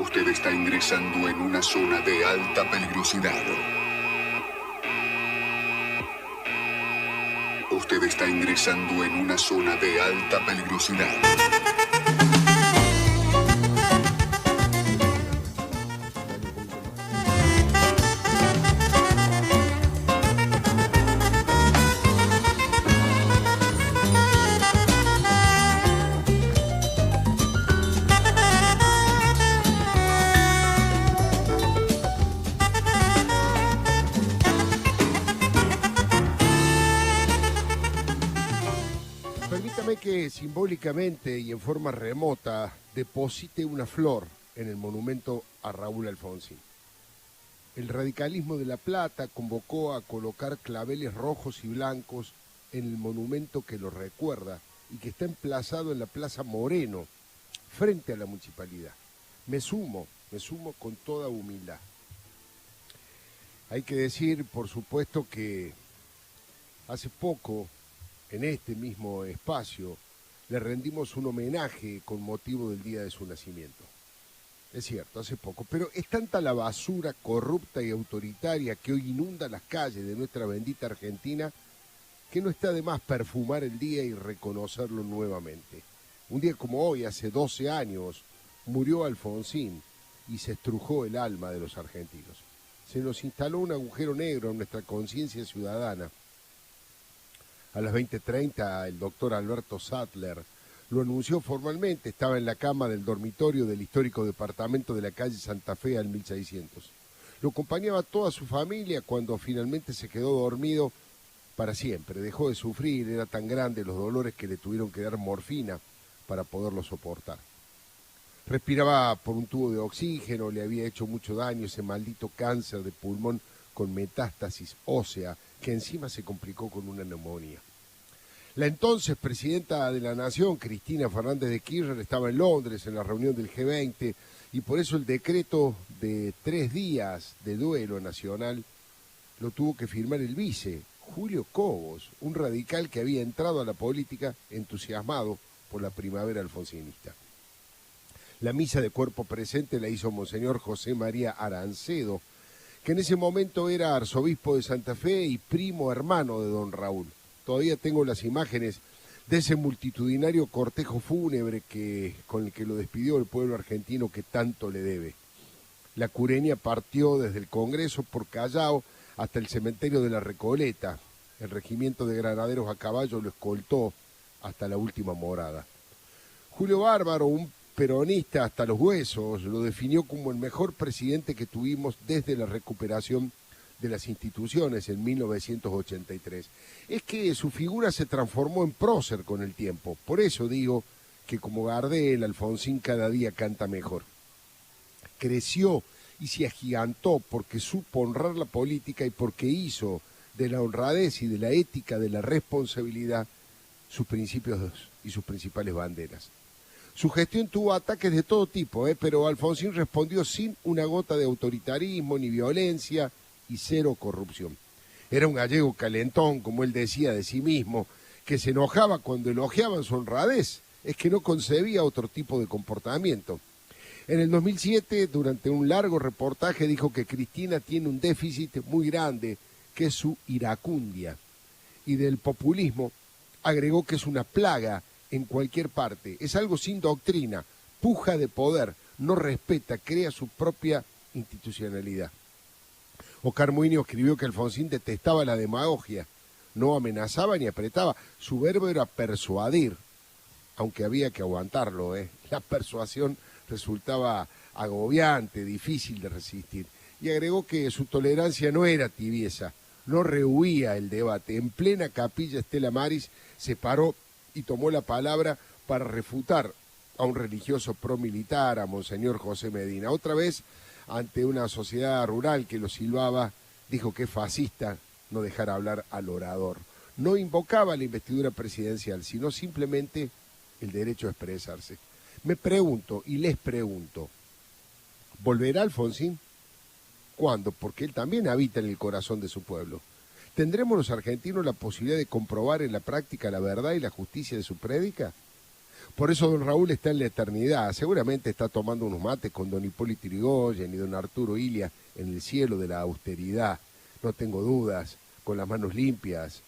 Usted está ingresando en una zona de alta peligrosidad. Usted está ingresando en una zona de alta peligrosidad. Permítame que simbólicamente y en forma remota deposite una flor en el monumento a Raúl Alfonsín. El radicalismo de La Plata convocó a colocar claveles rojos y blancos en el monumento que lo recuerda y que está emplazado en la Plaza Moreno, frente a la municipalidad. Me sumo con toda humildad. Hay que decir, por supuesto, que hace poco, en este mismo espacio, le rendimos un homenaje con motivo del día de su nacimiento. Es cierto, hace poco, pero es tanta la basura corrupta y autoritaria que hoy inunda las calles de nuestra bendita Argentina que no está de más perfumar el día y reconocerlo nuevamente. Un día como hoy, hace 12 años, murió Alfonsín y se estrujó el alma de los argentinos. Se nos instaló un agujero negro en nuestra conciencia ciudadana. A las 20:30 el doctor Alberto Sattler lo anunció formalmente, estaba en la cama del dormitorio del histórico departamento de la calle Santa Fe al 1600. Lo acompañaba toda su familia cuando finalmente se quedó dormido para siempre. Dejó de sufrir, era tan grande los dolores que le tuvieron que dar morfina para poderlo soportar. Respiraba por un tubo de oxígeno, le había hecho mucho daño ese maldito cáncer de pulmón con metástasis ósea, que encima se complicó con una neumonía. La entonces presidenta de la Nación, Cristina Fernández de Kirchner, estaba en Londres en la reunión del G20 y por eso el decreto de 3 días de duelo nacional lo tuvo que firmar el vice, Julio Cobos, un radical que había entrado a la política entusiasmado por la primavera alfonsinista. La misa de cuerpo presente la hizo Monseñor José María Arancedo, que en ese momento era arzobispo de Santa Fe y primo hermano de don Raúl. Todavía tengo las imágenes de ese multitudinario cortejo fúnebre con el que lo despidió el pueblo argentino que tanto le debe. La Cureña partió desde el Congreso por Callao hasta el cementerio de la Recoleta. El regimiento de granaderos a caballo lo escoltó hasta la última morada. Julio Bárbaro, un peronista hasta los huesos, lo definió como el mejor presidente que tuvimos desde la recuperación de las instituciones en 1983. Es que su figura se transformó en prócer con el tiempo. Por eso digo que como Gardel, Alfonsín cada día canta mejor. Creció y se agigantó porque supo honrar la política y porque hizo de la honradez y de la ética, de la responsabilidad, sus principios y sus principales banderas. Su gestión tuvo ataques de todo tipo, pero Alfonsín respondió sin una gota de autoritarismo ni violencia y cero corrupción. Era un gallego calentón, como él decía de sí mismo, que se enojaba cuando elogiaban su honradez, es que no concebía otro tipo de comportamiento. En el 2007, durante un largo reportaje, dijo que Cristina tiene un déficit muy grande, que es su iracundia, y del populismo agregó que es una plaga en cualquier parte, es algo sin doctrina, puja de poder, no respeta, crea su propia institucionalidad. Oscar Muñoz escribió que Alfonsín detestaba la demagogia, no amenazaba ni apretaba, su verbo era persuadir, aunque había que aguantarlo, La persuasión resultaba agobiante, difícil de resistir, y agregó que su tolerancia no era tibieza, no rehuía el debate. En plena capilla Estela Maris se paró y tomó la palabra para refutar a un religioso promilitar, a Monseñor José Medina. Otra vez, ante una sociedad rural que lo silbaba, dijo que es fascista no dejar hablar al orador. No invocaba la investidura presidencial, sino simplemente el derecho a expresarse. Me pregunto y les pregunto, ¿volverá Alfonsín? ¿Cuándo? Porque él también habita en el corazón de su pueblo. ¿Tendremos los argentinos la posibilidad de comprobar en la práctica la verdad y la justicia de su prédica? Por eso don Raúl está en la eternidad. Seguramente está tomando unos mates con don Hipólito Yrigoyen y don Arturo Illia en el cielo de la austeridad. No tengo dudas, con las manos limpias.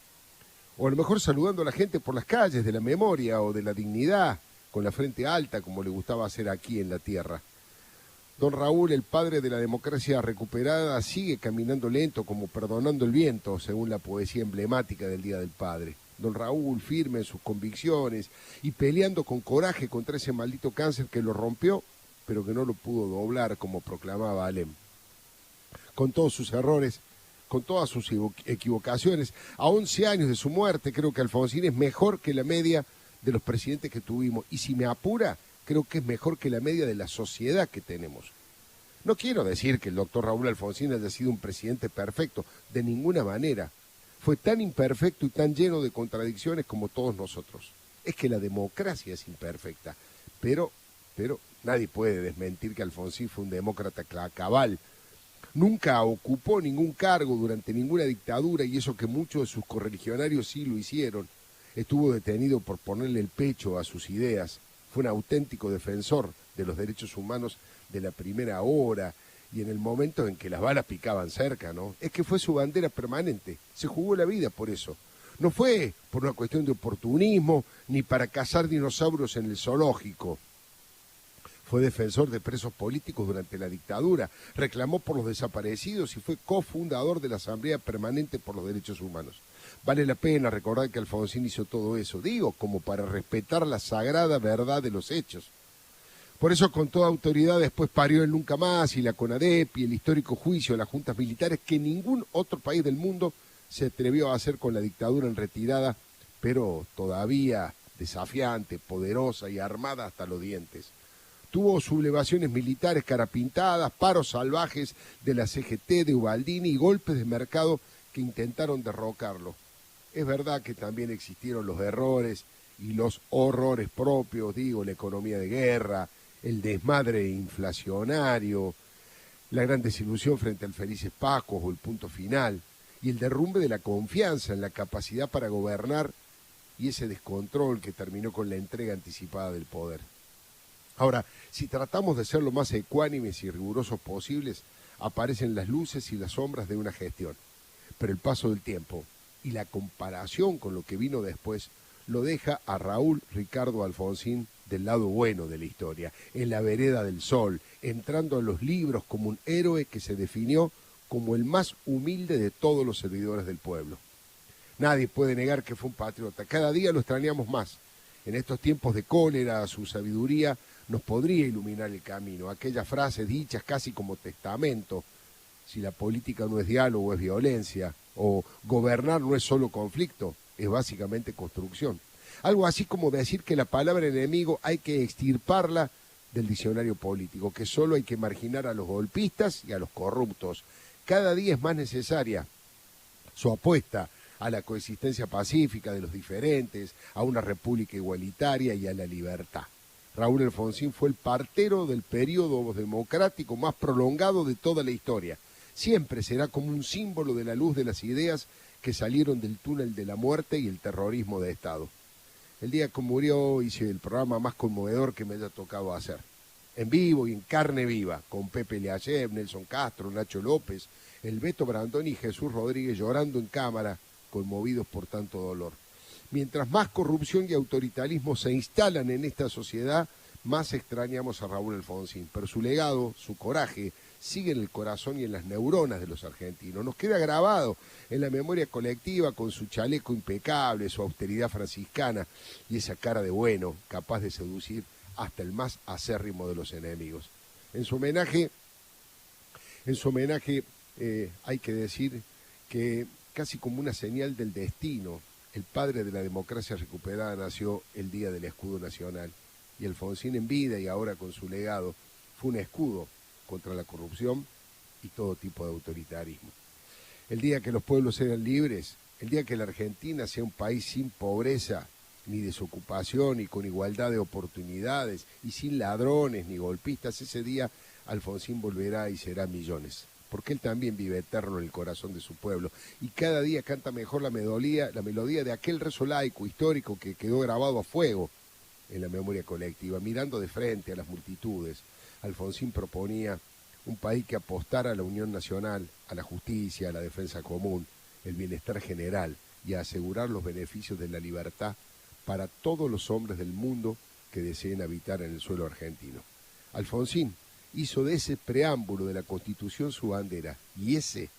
O a lo mejor saludando a la gente por las calles de la memoria o de la dignidad, con la frente alta, como le gustaba hacer aquí en la tierra. Don Raúl, el padre de la democracia recuperada, sigue caminando lento como perdonando el viento, según la poesía emblemática del Día del Padre. Don Raúl, firme en sus convicciones y peleando con coraje contra ese maldito cáncer que lo rompió, pero que no lo pudo doblar, como proclamaba Alem. Con todos sus errores, con todas sus equivocaciones, a 11 años de su muerte, creo que Alfonsín es mejor que la media de los presidentes que tuvimos. Y si me apura, creo que es mejor que la media de la sociedad que tenemos. No quiero decir que el doctor Raúl Alfonsín haya sido un presidente perfecto, de ninguna manera. Fue tan imperfecto y tan lleno de contradicciones como todos nosotros. Es que la democracia es imperfecta, pero nadie puede desmentir que Alfonsín fue un demócrata cabal. Nunca ocupó ningún cargo durante ninguna dictadura, y eso que muchos de sus correligionarios sí lo hicieron. Estuvo detenido por ponerle el pecho a sus ideas. Fue un auténtico defensor de los derechos humanos de la primera hora y en el momento en que las balas picaban cerca, ¿no? Es que fue su bandera permanente. Se jugó la vida por eso. No fue por una cuestión de oportunismo ni para cazar dinosaurios en el zoológico. Fue defensor de presos políticos durante la dictadura, reclamó por los desaparecidos y fue cofundador de la Asamblea Permanente por los Derechos Humanos. Vale la pena recordar que Alfonsín hizo todo eso, digo, como para respetar la sagrada verdad de los hechos. Por eso, con toda autoridad, después parió el Nunca Más y la CONADEP y el histórico juicio de las juntas militares que ningún otro país del mundo se atrevió a hacer con la dictadura en retirada, pero todavía desafiante, poderosa y armada hasta los dientes. Tuvo sublevaciones militares carapintadas, paros salvajes de la CGT, de Ubaldini y golpes de mercado que intentaron derrocarlo. Es verdad que también existieron los errores y los horrores propios, digo, la economía de guerra, el desmadre inflacionario, la gran desilusión frente al Felices Pacos o el punto final, y el derrumbe de la confianza en la capacidad para gobernar y ese descontrol que terminó con la entrega anticipada del poder. Ahora, si tratamos de ser lo más ecuánimes y rigurosos posibles, aparecen las luces y las sombras de una gestión. Pero el paso del tiempo y la comparación con lo que vino después lo deja a Raúl Ricardo Alfonsín del lado bueno de la historia, en la vereda del sol, entrando a los libros como un héroe que se definió como el más humilde de todos los servidores del pueblo. Nadie puede negar que fue un patriota. Cada día lo extrañamos más. En estos tiempos de cólera, su sabiduría nos podría iluminar el camino. Aquellas frases dichas casi como testamento: si la política no es diálogo, es violencia, o gobernar no es solo conflicto, es básicamente construcción. Algo así como decir que la palabra enemigo hay que extirparla del diccionario político, que solo hay que marginar a los golpistas y a los corruptos. Cada día es más necesaria su apuesta a la coexistencia pacífica de los diferentes, a una república igualitaria y a la libertad. Raúl Alfonsín fue el partero del periodo democrático más prolongado de toda la historia. Siempre será como un símbolo de la luz de las ideas que salieron del túnel de la muerte y el terrorismo de Estado. El día que murió hice el programa más conmovedor que me haya tocado hacer. En vivo y en carne viva, con Pepe Leayev, Nelson Castro, Nacho López, el Beto Brandoni y Jesús Rodríguez llorando en cámara, conmovidos por tanto dolor. Mientras más corrupción y autoritarismo se instalan en esta sociedad, más extrañamos a Raúl Alfonsín. Pero su legado, su coraje, sigue en el corazón y en las neuronas de los argentinos. Nos queda grabado en la memoria colectiva con su chaleco impecable, su austeridad franciscana y esa cara de bueno, capaz de seducir hasta el más acérrimo de los enemigos. En su homenaje hay que decir que casi como una señal del destino, el padre de la democracia recuperada nació el día del escudo nacional, y Alfonsín en vida y ahora con su legado fue un escudo contra la corrupción y todo tipo de autoritarismo. El día que los pueblos sean libres, el día que la Argentina sea un país sin pobreza ni desocupación y con igualdad de oportunidades y sin ladrones ni golpistas, ese día Alfonsín volverá y será millones, porque él también vive eterno en el corazón de su pueblo y cada día canta mejor la melodía de aquel rezo laico histórico que quedó grabado a fuego en la memoria colectiva, mirando de frente a las multitudes. Alfonsín proponía un país que apostara a la unión nacional, a la justicia, a la defensa común, el bienestar general y a asegurar los beneficios de la libertad para todos los hombres del mundo que deseen habitar en el suelo argentino. Alfonsín hizo de ese preámbulo de la Constitución su bandera, y ese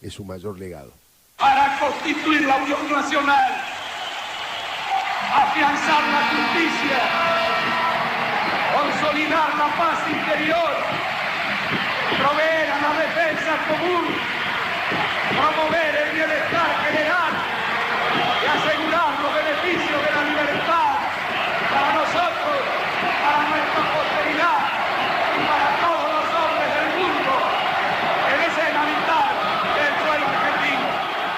es su mayor legado. Para constituir la unión nacional, afianzar la justicia, consolidar la paz interior, proveer a la defensa común, promover el bienestar general